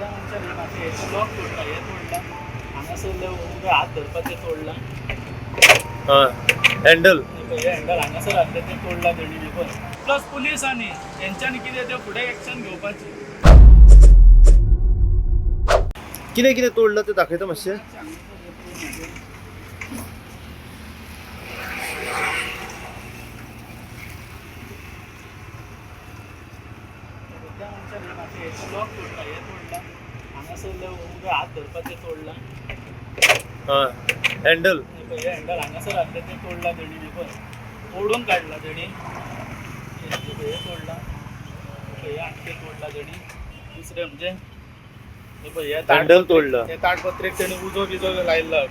Lock तोडला हे तोडला हांगासर हात धरपाचे तोडला हँडल हँडल हांगासर घातले ते तोडला तेणी पण प्लस पुलिसांनी तेंच्यांनी कितें ते फुडें एक्शन घेवपाची कितें कितें तोडलं ते दाखयता मातशें लॉक तोडला हे तोडला हांगासर हात धरपाचे तोडला हँडल हँडल हांगासर घातले ते तोडला तेणी पण तोडून काडला तेणी हे तोडला हे आणखी तोडला तेणी दुसरे म्हणजे हँडल तोडलं हे ताडपत्रेक तेणी उजो बिजो लायल्लो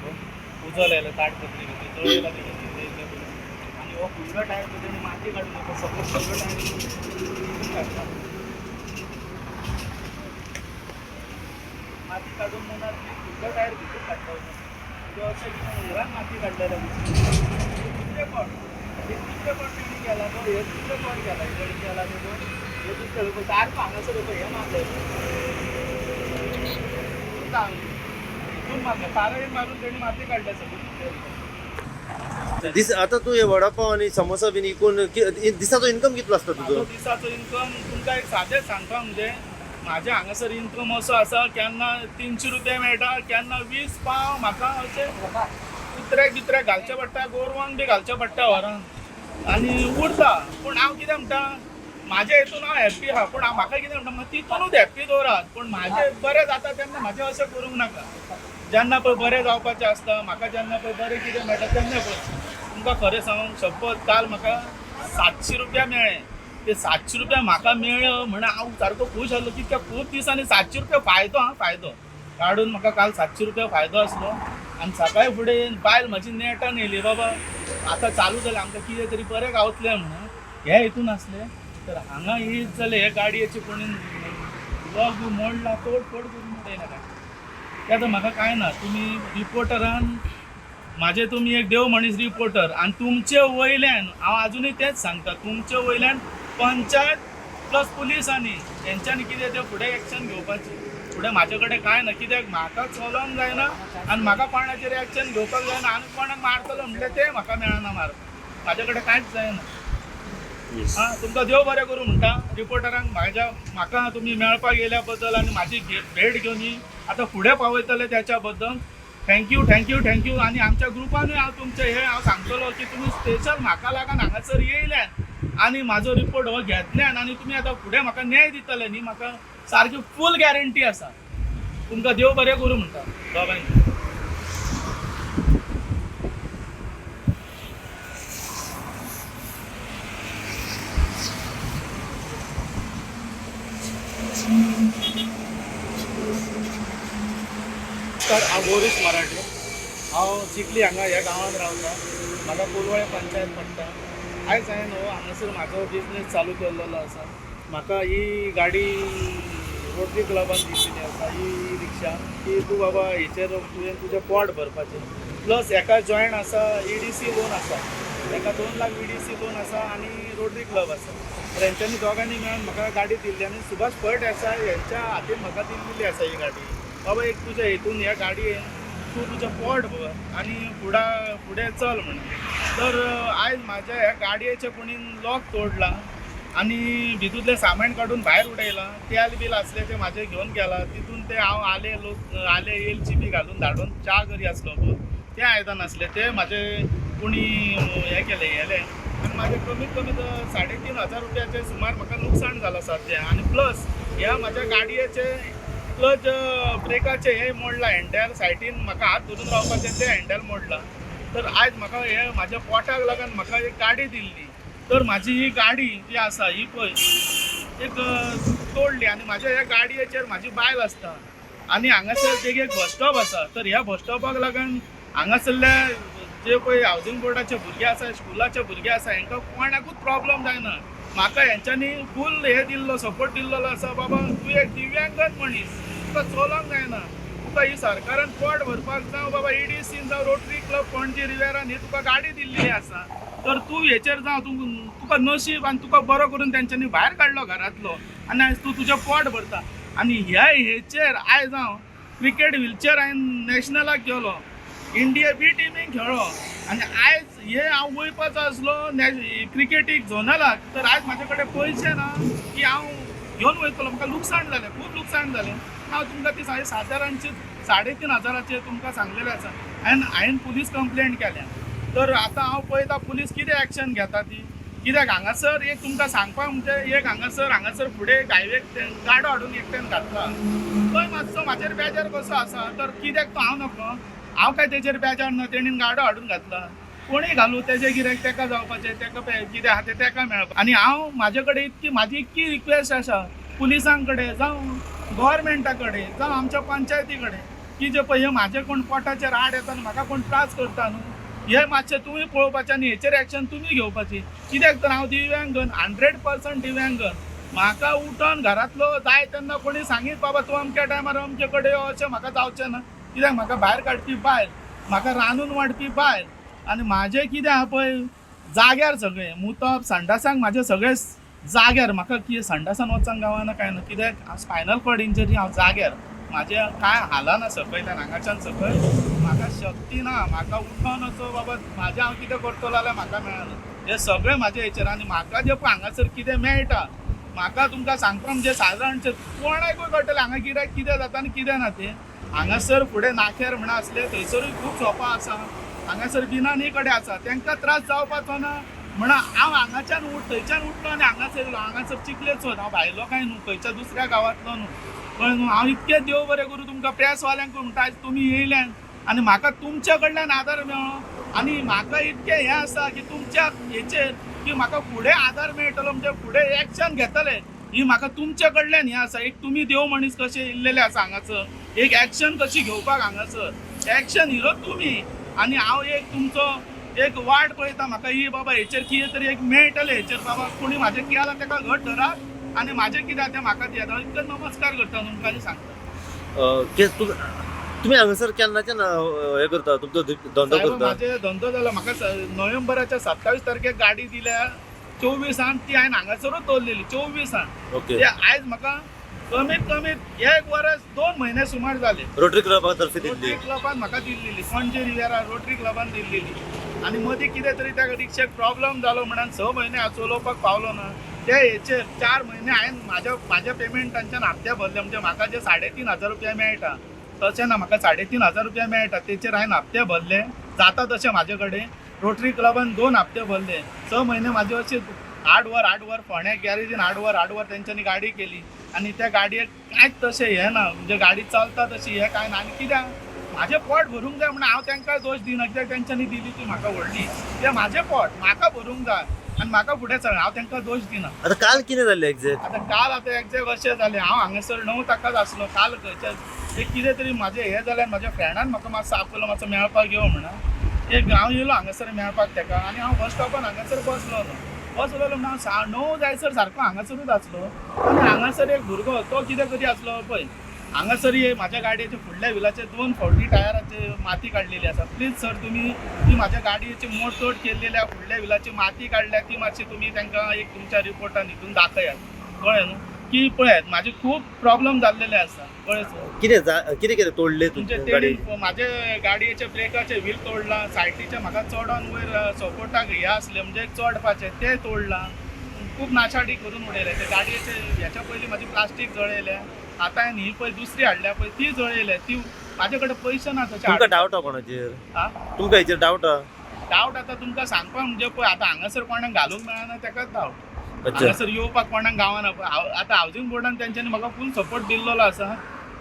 उजो लायला ताडपत्रेक जळयला आणि हो फुडलो टायर तेणी माती काडून येता सगळो फुडलो टायर काडटा माती काढून म्हणणार फुडलो टायर भितर काडटा म्हणजे अशें घरान माती काडलेल्या दुसरे कोण हे दुसरे कोण तेणी केला तो हे दुसरे कोण केला गडी केला तो हे दुसरे सारको हांगासर येतो हे मारले मारून तेणी माती काडल्या सगळी आता तू हे वडापाव आणि समोसा बीन इकून दिसाचो इन्कम कितलो आसता तुजो दिसाचो इन्कम तुमकां एक सादें सांगता म्हणजे म्हाज्या हांगासर इन्कम असो आसा केन्ना 300 रुपया मेळटा केन्ना 20 पाव म्हाका अशें कुत्र्याक बित्र्याक घालचें पडटा गोरवांक बी घालचें पडटा व्हरान आनी उरता पूण हांव कितें म्हणटा म्हाज्या हितून हांव हॅप्पी आहा पूण म्हाका कितें म्हणटा तितूनूच हॅप्पी दवरात पूण म्हाजें बरें जाता तेन्ना म्हाजें अशें करूंक नाका जेन्ना पळय बरें जावपाचें आसता म्हाका जेन्ना पळय बरें कितें मेळटा तेन्ना पळय तुमकां खरें सांगूंक सपोज काल म्हाका 700 रुपया मेळ्ळे ते 700 रुपया म्हाका मेळ्ळ्यो म्हण हांव सारको खूश जाल्लो कित्याक खूब दिसांनी 700 रुपया फायदो काडून म्हाका काल 700 रुपया फायदो आसलो आनी सकाळी फुडें बायल म्हाजी नेटान येयली बाबा आतां चालू जालें आमकां कितें तरी बरें गावतलें म्हणून हे हितून आसलें तर हांगा येयत जालें हे गाडयेचे कोणी लॉक मोडला तोड करून उडयना काय ते आतां म्हाका कांय ना तुमी रिपोर्टरान म्हाजे तुमी एक देव मनीस रिपोर्टर आनी तुमचे वयल्यान हांव आजुनूय तेंच सांगता तुमचे वयल्यान पंचायत प्लस पुलिसांनी तेंच्यांनी कितें ते फुडें एक्शन घेवपाची फुडें म्हाजे कडेन कांय ना कित्याक म्हाका चलोंक जायना आनी म्हाका कोणाचेर एक्शन घेवपाक जायना आनी कोणाक मारतलो म्हणल्यार ते म्हाका मेळना मारपाक म्हाजे कडेन कांयच जायना तुमकां देव बरें करूं म्हणटा रिपोर्टरांक म्हाका तुमी मेळपाक येयल्या बद्दल आनी म्हाजी भेट घेवन आतां फुडें पावयतले त्याच्या बद्दल थँक्यू आनी आमच्या ग्रुपानूय हांव तुमचे हे हांव सांगतलो की तुमी स्पेशल म्हाका लागून हांगासर येयल्यान आनी म्हाजो रिपोर्ट हो घेतल्यान आनी तुमी आतां फुडें म्हाका न्याय दितले न्ही म्हाका सारकी फूल गॅरंटी आसा तुमकां देव बरें करूं म्हणटा दोगांयनी हांव बोरीस मराठे हांव चिखली हांगा ह्या गांवांत रावता म्हाका कोलवळे पंचायत पडटा आयज हांवें हांगासर म्हाजो बिजनेस चालू केल्लो आसा म्हाका ही गाडी रोटरी क्लबान दिल्ली आसा ही रिक्षा की तूं बाबा हेचेर तुवें तुजें पोट भरपाचें प्लस हेका जॉयंट आसा EDC लोन आसा हेका 2 लाख EDC लोन आसा आनी रोटरी क्लब आसा तर हेंच्यांनी दोगांनी मेळून म्हाका गाडी दिल्ली आनी सुभाष भट आसा हेंच्या हातीन म्हाका दिल्ली आसा ही गाडी बाबा एक तुज्या हितून ह्या गाडयेन तूं तुजें पोट भर आनी फुडें चल म्हणून तर आयज म्हाज्या ह्या गाडयेचे कोणीन लॉक तोडला आनी भितूतलें सामान काडून भायर उडयलां तेल बील आसलें तें म्हाजें घेवन गेलां तितून ते हांव आले येलची बी घालून धाडून च्या करी आसलो पळय तें आयदन आसलें तें म्हाजें कोणी हें केलें हेलें आनी म्हाजें कमीत कमी 3,500 रुपयाचें सुमार म्हाका लुकसाण जालां सद्या आनी प्लस ह्या म्हाज्या गाडयेचे क्लच ब्रेकाचे हे मोडला हँडल सायडीन म्हाका हात धरून रावपाचें तें हँडल मोडला तर आयज म्हाका हे म्हाज्या पोटाक लागून म्हाका एक गाडी दिल्ली तर म्हाजी ही गाडी जी आसा ही पळय एक तोडली आनी म्हाज्या ह्या गाडयेचेर म्हाजी बायल आसता आनी हांगासर एक बस स्टॉप आसा तर ह्या बस स्टॉपाक लागून हांगासरल्या जे पळय हावजींग बोर्डाचे भुरगे आसा स्कुलाचे भुरगे आसा हांकां कोणाकूच प्रॉब्लम जायना म्हाका हेंच्यांनी फूल हे दिल्लो सपोर्ट दिल्लो आसा बाबा तूं एक दिव्यांगत मनीस तुका चलोंक जायना तुका ही सरकारान पोट भरपाक जावं बाबा EDCन जावं रोटरी क्लब पणजी रिवेरान ही तुका गाडी दिल्ली आसा तर तूं हेचेर जावं तुका नशीब आनी तुका बरो करून तेंच्यांनी भायर काडलो घरांतलो आनी आयज तूं तुजें पोट भरता आनी ह्या हेचेर आयज हांव क्रिकेट व्हीलचेर हांवें नॅशनलाक गेलो, इंडिया बी टिमीक खेळ्ळो आनी आयज हे हांव वयपाचो आसलो क्रिकेटीक झोनलाक, तर आयज म्हाजे कडेन पयशे ना की हांव घेवन वयतलो. म्हाका लुकसाण जालें, खूब लुकसाण जालें. हांव तुमकां ती सादारणची 3,500 तुमकां सांगलेलें आसा. हांवें पुलीस कंप्लेंट केल्या. तर आतां हांव पळयता पुलीस कितें एक्शन घेता ती. कित्याक हांगासर एक तुमकां सांगपाक म्हणजे एक हांगासर फुडें हायवेक गाडो हाडून एकट्यान घातला. तो मातसो म्हाजेर बेजार कसो आसा. तर कित्याक तो हांव नको, हांव काय तेजेर बेजार ना, तेणीन गाडो हाडून घातला. कोणीय घालू तेजे गिरायक तेका जावपाचें, तेका कितें आहा तें तेका मेळपाचें. आनी हांव म्हाजे कडेन म्हाजी इतकी रिक्वेस्ट आसा पुलिसां कडेन जावं गव्हर्मेंटा कडेन जावं आमच्या पंचायती कडेन की जे पळय हे म्हाजे कोण पोटाचेर आड येता न्हू, म्हाका कोण त्रास करता न्हू, हे मातशें तुमी पळोवपाचें आनी हेचेर एक्शन तुमी घेवपाची. कित्याक तर हांव दिव्यांगन 100% दिव्यांगन. म्हाका उठोन घरांतलो जाय तेन्ना कोणी सांगीत बाबा तूं अमक्या टायमार अमचे कडेन यो, अशें म्हाका जावचें ना. कित्याक म्हाका भायर काडपी बायल, म्हाका रांदून वाडपी बायल आनी म्हाजें कितें आहा पळय जाग्यार सगळें मुतप संडासाक म्हाजें सगळें जाग्यार. म्हाका कितें संडासान वचूंक गावना काय ना, कित्याक हांव स्पायनल कॉर्ड इंजरी, हांव जाग्यार म्हाजें काय हालना सकयल्यान हांगाच्यान सकयल. म्हाका शक्ती ना, म्हाका उठोन असो बाबा म्हाजें हांव कितें करतलो जाल्यार म्हाका मेळना. हे सगळें म्हाजे हेचेर. आनी म्हाका जे पळय हांगासर कितें मेळटा, म्हाका तुमकां सांगता म्हणजे सादारणशें कोणाकूय कळटलें हांगा गिरायक कितें जाता आनी कितें ना तें. हांगासर फुडें नाखेर म्हणा आसलें थंयसरूय खूब शॉपां आसा. हांगासर बिनानी कडेन आसा, तांकां त्रास जावपाचो ना म्हणून हांव हांगाच्यान थंयच्यान उठलो आनी हांगासर येयलो. हांगासर चिखलेचो, हांव भायलो काय न्हू, खंयच्या दुसऱ्या गांवांतलो न्हू, कळ्ळें न्हू. हांव इतकें देव बरें करूं तुमकां प्रेसवाल्यांक म्हणटा आयज तुमी येयल्यान आनी म्हाका तुमच्या कडल्यान आदार मेळ्ळो. आनी म्हाका इतकें हें आसा की तुमच्या हेचेर की म्हाका फुडें आदार मेळटलो, म्हणजे फुडें एक्शन घेतले ही म्हाका तुमच्या कडल्यान हें आसा. एक तुमी देव मनीस कशे येयल्लेले आसा हांगासर, एक एक्शन कशी घेवपाक हांगासर एक्शन हिरो तुमी. आनी हांव एक तुमचो एक वाट पळयता. म्हाका ही बाबा हेचेर कितें तरी एक मेळटलें, हेचेर बाबा कोणी म्हाजें कितें जालां तेका घट धरात आनी म्हाजें कितें तें म्हाका दियात. हांव इतलो नमस्कार करता तुमकां आनी सांगता. तुम्ही हांगासर केन्नाच्यान हे करता, तुमचो धंदो करता? म्हाजे धंदो जालो, म्हाका नोव्हेंबराच्या 27 तारखेक गाडी दिल्या. 24 ती हांवें हांगासरूच दवरलेली 24. ओके. आयज म्हाका कमीत कमीत 1 वर्स 2 म्हयने सुमार जाले. रोटरी क्लबा तर्फे दिल्ली? रोटरी क्लबान म्हाका दिल्लेली, पणजे रिवेरा रोटरी क्लबान दिल्लेली. आनी मदीं कितें तरी त्या रिक्षेक प्रॉब्लम जालो म्हणून 6 म्हयने हांव चलोवपाक पावलो ना. ते हेचेर 4 म्हयने हांवें म्हाज्या पेमेंटांच्यान हप्ते भरले. म्हणजे म्हाका जे 3,500 रुपया मेळटा तशें ना, म्हाका 3,500 रुपया मेळटा तेचेर हांवें हप्ते भरले. जाता तशें म्हाजे कडेन रोटरी क्लबान 2 हप्ते भरले. 6 म्हयने म्हाजे अशे 8 वर फोंड्या गॅरेजीन 8 वर तेंच्यांनी गाडी केली आनी त्या गाडयेक कांयच तशें हें ना, म्हणजे गाडी चलता तशी हें कांय ना. आनी कित्याक म्हाजें पोट भरूंक जाय म्हणून हांव तांकां दोश दिना, कित्याक तेंच्यांनी दिली ती म्हाका व्हडली, तें म्हाजें पोट म्हाका भरूंक जाय आनी म्हाका फुडें चल, हांव तांकां दोश दिना. आतां काल कितें जाल्लें एक्झॅक्ट? आतां काल एक्झॅक्ट अशें जालें, हांव हांगासर 9 ताकाच आसलो. काल खंयच्या एक कितें तरी म्हाजें हें जाल्यार म्हाज्या फ्रेंडान म्हाका मातसो आपयलो मातसो मेळपाक यो म्हणून. एक हांव येयलो हांगासर मेळपाक ताका आनी हांव बस स्टॉपार हांगासर बसलो म्हणून हांव 9 जायसर सारको हांगासरूच आसलो. आनी हांगासर एक भुरगो तो कितें करी आसलो पळय, हांगासर म्हाज्या गाडयेचे फुडल्या व्हिलाचे 2 फावटी टायराचे माती काडलेली आसा. प्लीज सर तुमी ती म्हाज्या गाडयेची मोडतोड केल्लेल्या फुडल्या व्हिलाची माती काडल्या ती मातशी तुमी तांकां एक तुमच्या रिपोर्टान हितून दाखयात, कळ्ळें न्हू. की पळयात म्हाजे खूब प्रॉब्लम जाल्लेले आसा, कळ्ळें सर. कितें तोडले तुमचे गाडी? म्हाजे गाडयेचे ब्रेकाचे व्हील तोडला, सायटीचे म्हाका चडोन वयर सपोर्टाक हे आसले म्हणजे चडपाचे ते तोडला. खूब नाशाडी करून उडयले ते गाडयेचे. हेच्या पयलीं म्हाजी प्लास्टीक जळयले, आतां हांवें ही पळय दुसरी हाडल्या पळय ती जळयले. ती म्हाजे कडेन पयशे ना तशे. तुमकां डावट आहा कोणाचेर? तुमकां हेचेर डावट आहा? डावट आतां तुमकां सांगपाक म्हणजे पळय आतां हांगासर कोणाक घालूंक मेळना तेकाच डावट. हांगासर येवपाक कोणाक गावना. आतां हावजींग बोर्डान तेंच्यांनी म्हाका फूल सपोर्ट दिल्लो आसा.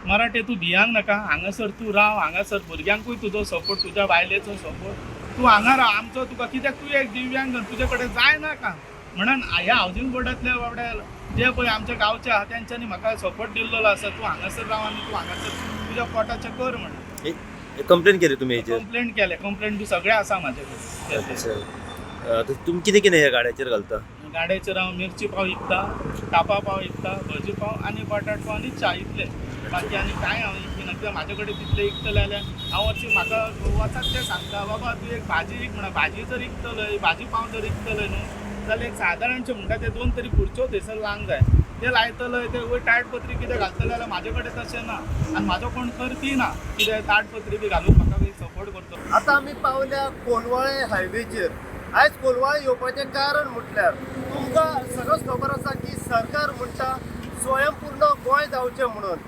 मराठे तूं भियांक नाका, हांगासर तूं राव, हांगासर भुरग्यांकूय तुजो सपोर्ट, तुज्या बायलेचो सपोर्ट, तूं हांगा राव आमचो. तुका कित्याक तूं एक दिव्यांग, तुजे कडेन जाय नाका म्हणून ह्या हावजींग बोर्डांतल्या बाबड्या जे पळय आमच्या गांवचे आहा तेंच्यांनी म्हाका सपोर्ट दिल्लो आसा. तूं हांगासर राव आनी तूं हांगासर तुज्या पोटाचें कर म्हणून. कंप्लेन केली तुमी हेचेर? कंप्लेंट बी सगळें आसा म्हाजे कडेन. तुमी कितें कितें ह्या गाड्याचेर घालता? गाड्याचेर हांव मिरची पाव विकता, कापा पाव विकता, भजी पाव आनी बटाट पाव आनी च्या इतले. बाकी आनी कांय हांव विकना, कित्याक म्हाजे कडेन तितले विकतले जाल्यार हांव अशें म्हाका वचात तें सांगता बाबा तूं एक भाजी विक म्हणून. भाजी जर विकतलय, भाजी पाव जर विकतलय न्हू जाल्यार एक सादारणशें म्हणटा ते 2 तरी खुर्च्यो थंयसर लावंक जाय. ते लायतलं ते वयर ताडपत्री कितें घालतले जाल्यार म्हाजे कडेन तशें ना आनी म्हाजो कोण करपी ना कितें ताडपत्री बी घालून म्हाका सपोर्ट करतो. आता आमी पावल्या कोलवाळे हायवेचेर. आयज कोलवाळे येवपाचें कारण म्हटल्यार तुमकां सगळोच खबर आसा की सरकार म्हणटा स्वयंपूर्ण गोंय जावचें म्हणून.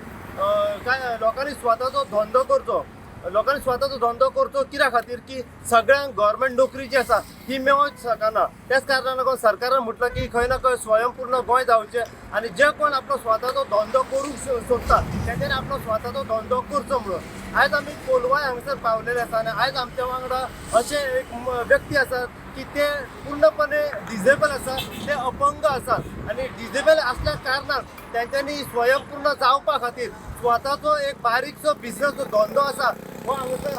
काय लोकांनी स्वताचो धंदो करचो. लोकांनी स्वताचो धंदो करचो कित्या खातीर की सगळ्यांक गव्हर्मेंट नोकरी जी आसा ही मेळोंक शकना. त्याच कारणान लागून सरकारान म्हटलं की खंय ना खंय स्वयंपूर्ण गोंय जावचें आनी जे कोण आपलो स्वताचो धंदो करूंक सोदता तेंच्यांनी आपलो स्वताचो धंदो करचो म्हणून. आयज आमी कोलवाळे हांगासर पावलेले आसा आनी आयज आमच्या वांगडा अशे एक व्यक्ती आसात की ते पूर्णपणे डिजेबल आसा, ते अपंग आसात आनी डिजेबल असल्या कारणान तेंच्यांनी स्वयंपूर्ण जावपा खातीर स्वताचो एक बारीकसो बिझनस धंदो आसा हो हांगासर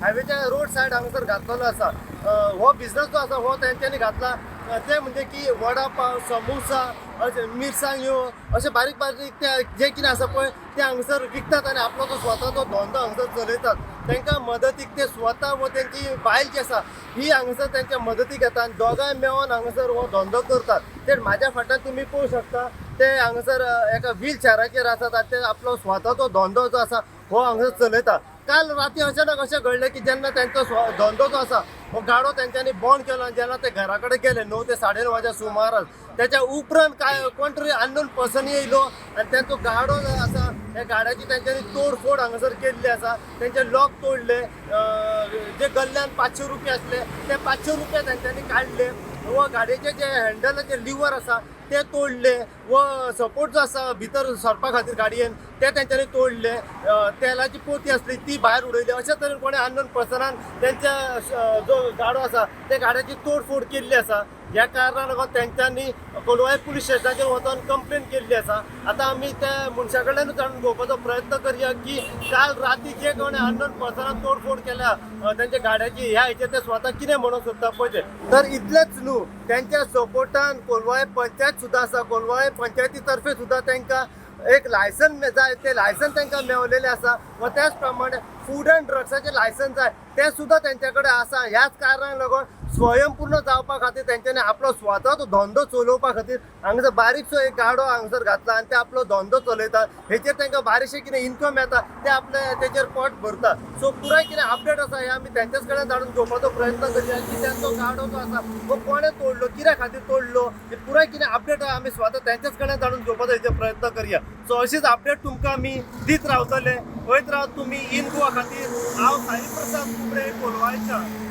हायवेच्या रोड सायड हांगासर घातलेलो आसा. हो बिझनस जो आसा हो तेंच्यांनी घातला ते म्हणजे की वडा पाव, समोसा, अशे मिरसांग्यो अशे बारीक बारीक ते जे कितें आसा पळय ते हांगासर विकतात आनी आपलो तो स्वताचो धंदो हांगासर चलयतात. तांकां मदतीक ते स्वता व तेंची बायल जी आसा ही हांगासर तेंच्या मदतीक येता आनी दोगांय मेळोन हांगासर हो धंदो करतात. ते म्हाज्या फाटल्यान तुमी पळोवंक शकता ते हांगासर एका व्हील चॅराचेर आसात आनी ते आपलो स्वताचो धंदो जो आसा हो हांगासर चलयता. काल राती अचानक अशें घडलें की जेन्ना तेंचो धंदो जो आसा हो गाडो तेंच्यांनी बंद केलो आनी जेन्ना ते घरा कडेन गेले 9 ते 9:30 सुमारास त्याच्या उपरांत काय कोण तरी अननोन पर्सन येयलो आनी तेंचो गाडो जो आसा त्या गाड्याची तेंच्यांनी तोडफोड हांगासर केल्ली आसा. तेंचे लॉक तोडले, जे गल्ल्यान 500 रुपया आसले ते 500 रुपया तेंच्यांनी काडले व गाडयेचे जे हँडलाचे लिवर आसा ते तोडले व सपोर्ट जो आसा भितर सरपा खातीर गाडयेन ते तेंच्यांनी तोडले. तेलाची पोती आसली ती भायर उडयली. अशे तरेन कोणी अननोन पर्सनान तेंच्या जो गाडो आसा ते गाड्याची तोडफोड केल्ली आसा. ह्या कारणान लागून तेंच्यांनी कोलवाळे पुलीस स्टेशनाचेर वचून कंप्लेन केल्ली आसा. आतां आमी त्या मनशा कडल्यानूच जाणून घेवपाचो प्रयत्न करया की काल राती जे कोणी अननोन पर्सनान तोडफोड केल्या तेंच्या गाड्याची ह्या हेचेर ते स्वता कितें म्हणूंक सोदता पळय. तर इतलेंच न्हू, तेंच्या सपोर्टान कोलवाळे पंचायत सुद्दां आसा. कोलवाळे पंचायती तर्फे सुद्दां तेंकां एक लायसन जाय ते लायसन तेंकां मेळलेलें आसा व त्याच प्रमाणे फूड अँड ड्रग्साचें लायसन जाय ते सुद्दां तेंच्या कडेन आसा. ह्याच कारणाक लागून स्वयंपूर्ण जावपा खातीर तेंच्यांनी आपलो स्वताचो धंदो चलोवपा खातीर हांगासर बारीकसो एक गाडो हांगासर घातला आनी ते आपलो धंदो चलयतात. हेचेर तांकां बारीकशें कितें इन्कम येता ते आपले तेचेर पोट भरता. सो पुराय कितें अपडेट आसा हे आमी तेंच्याच कडेन जाणून घेवपाचो प्रयत्न करया की तेंचो गाडो जो आसा तो कोणें तोडलो, कित्या खातीर तोडलो, हे पुराय कितें अपडेट आहा आमी स्वता तेंच्याच कडेन जाणून घेवपाचो हेचेर प्रयत्न करया. सो अशीच अपडेट तुमकां आमी दीत रावतले. पळयत रावत तुमी इन गोवा खातीर. हांव साई प्रसाद कुंबळे कोलवाळेच्या.